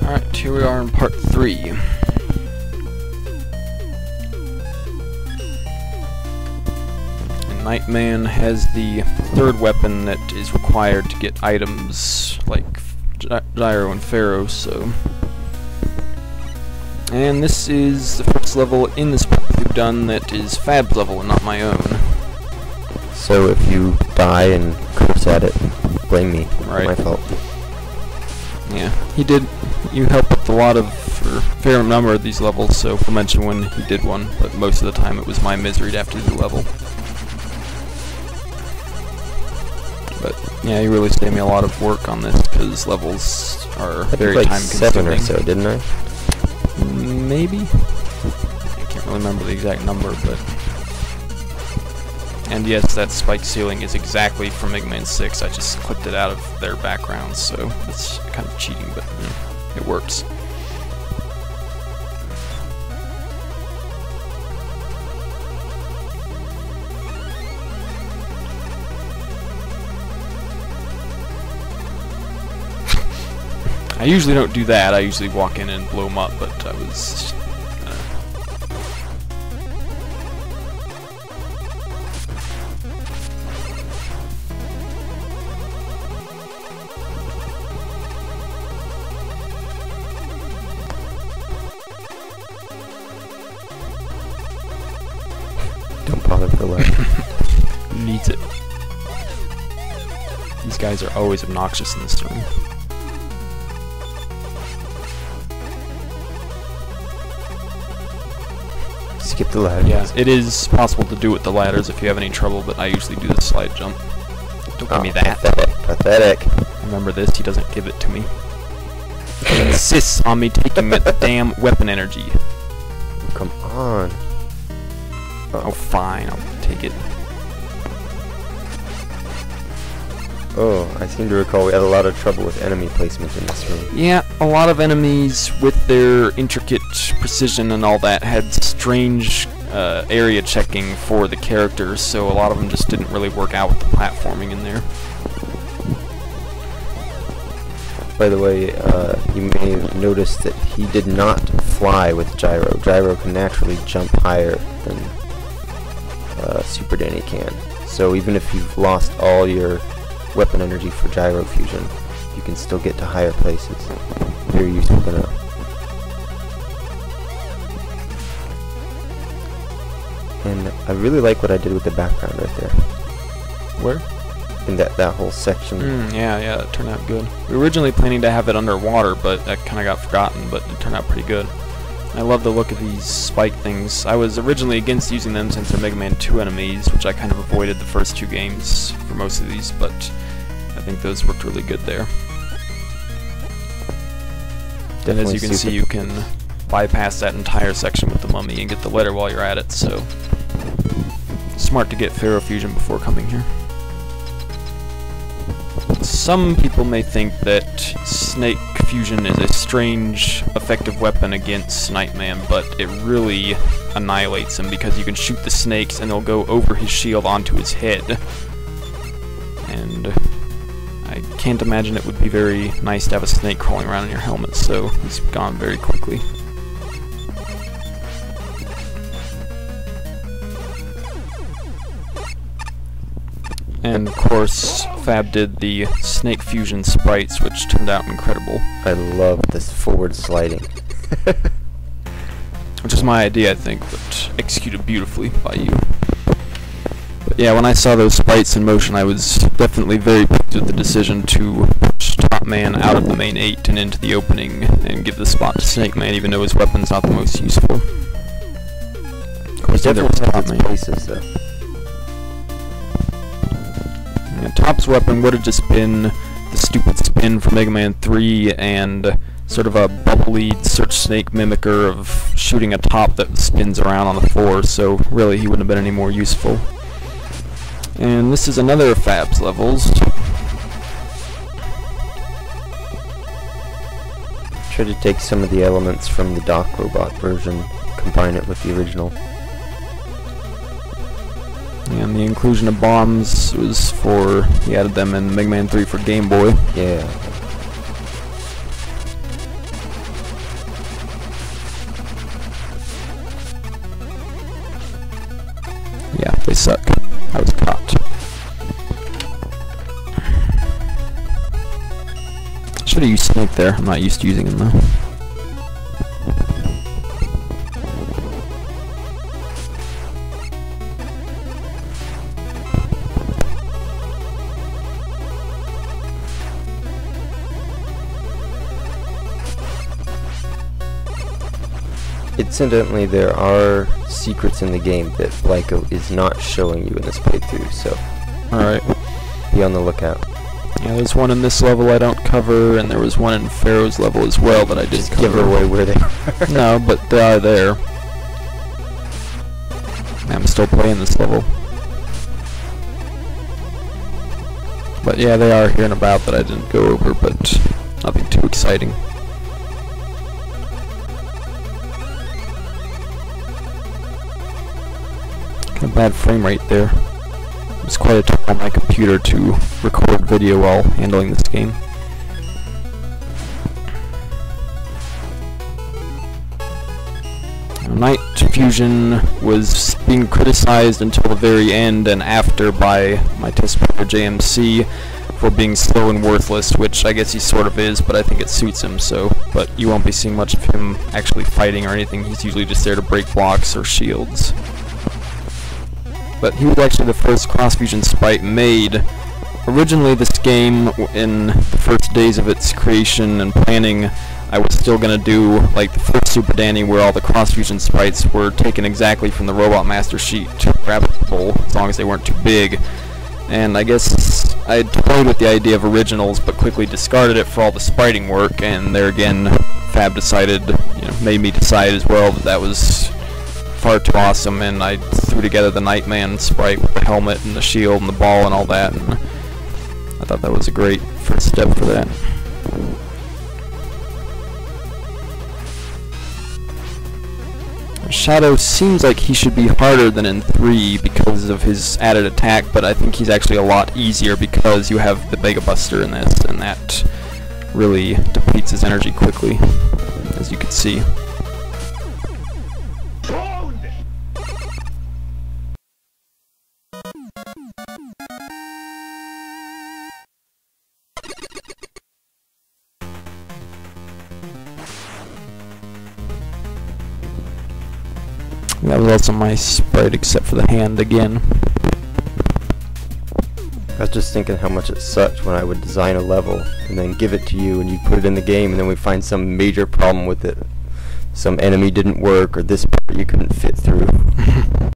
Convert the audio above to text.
Alright, here we are in part 3. And Nightman has the third weapon that is required to get items like Gyro and Pharaoh, so... And this is the first level in this part we've done that is Fab's level and not my own. So if you die and curse at it, blame me. Right. My fault. Yeah, you helped with a lot of, or a fair number of these levels, so we'll mention when he did one, but most of the time it was my misery to have to do the level. But yeah, you really saved me a lot of work on this, because levels are very like time-consuming. 7 or so, didn't I? Maybe? I can't really remember the exact number, but... And yes, that spike ceiling is exactly from Mega Man 6. I just clipped it out of their backgrounds, so that's kind of cheating, but it works. I usually don't do that. I usually walk in and blow them up, but I was... Don't bother with the ladder. Who needs it? These guys are always obnoxious in this room. Skip the ladder. Yeah, it is possible to do with the ladders if you have any trouble, but I usually do the slide jump. Don't give me that. Pathetic. Remember this, he doesn't give it to me. He insists on me taking the damn weapon energy. Come on. Oh, fine, I'll take it. Oh, I seem to recall we had a lot of trouble with enemy placement in this room. Yeah, a lot of enemies with their intricate precision and all that had strange area checking for the characters, so a lot of them just didn't really work out with the platforming in there. By the way, you may have noticed that he did not fly with Gyro. Gyro can naturally jump higher than SuperDanny can. So even if you've lost all your weapon energy for Gyro Fusion, you can still get to higher places. Very useful to know. And I really like what I did with the background right there. Where? In that whole section. Yeah, that turned out good. We were originally planning to have it underwater, but that kind of got forgotten, but it turned out pretty good. I love the look of these spike things. I was originally against using them since they're Mega Man 2 enemies, which I kind of avoided the first 2 games for most of these, but I think those worked really good there. And as you can see, you can bypass that entire section with the mummy and get the letter while you're at it, so smart to get Pharaoh Fusion before coming here. Some people may think that Snake Fusion is a strange, effective weapon against Nightman, but it really annihilates him because you can shoot the snakes and they'll go over his shield onto his head. And I can't imagine it would be very nice to have a snake crawling around in your helmet, so he's gone very quickly. And of course, Fab did the Snake Fusion sprites, which turned out incredible. I love this forward sliding. Which is my idea, I think, but executed beautifully by you. But yeah, when I saw those sprites in motion, I was definitely very pleased with the decision to push Top Man out of the main 8 and into the opening, and give the spot to Snake Man, even though his weapon's not the most useful. Of course, there was Top Man. Places, though. Top's weapon would have just been the stupid spin from Mega Man 3 and sort of a bubbly Search Snake mimicker of shooting a top that spins around on the floor, so really he wouldn't have been any more useful. And this is another of Fab's levels. Try to take some of the elements from the Doc Robot version, combine it with the original. And the inclusion of bombs was for, he added them in Mega Man 3 for Game Boy. Yeah. was caught. Should have used Snake there. I'm not used to using him though. Incidentally, there are secrets in the game that Blyco is not showing you in this playthrough, so Alright. be on the lookout. Yeah, there's one in this level I don't cover, and there was one in Pharaoh's level as well that I did cover. Give away where they are. No, but they are there. I'm still playing this level. But yeah, they are here and about that I didn't go over, but nothing too exciting. Kind of bad frame rate there. It was quite a toll on my computer to record video while handling this game. Night Fusion was being criticized until the very end and after by my test player JMC for being slow and worthless, which I guess he sort of is, but I think it suits him, so. But you won't be seeing much of him actually fighting or anything. He's usually just there to break blocks or shields. But he was actually the first cross-fusion sprite made. Originally this game, in the first days of its creation and planning, I was still going to do like the first SuperDanny where all the cross-fusion sprites were taken exactly from the Robot Master sheet, grabbable as long as they weren't too big. And I guess I toyed with the idea of originals but quickly discarded it for all the spriting work, and there again Fab decided, made me decide as well that that was far too awesome, and I threw together the Nightman sprite with the helmet and the shield and the ball and all that, and I thought that was a great first step for that. Shadow seems like he should be harder than in 3 because of his added attack, but I think he's actually a lot easier because you have the Mega Buster in this, and that really depletes his energy quickly, as you can see. That was also my sprite except for the hand again. I was just thinking how much it sucked when I would design a level and then give it to you and you put it in the game and then we find some major problem with it. Some enemy didn't work or this part you couldn't fit through.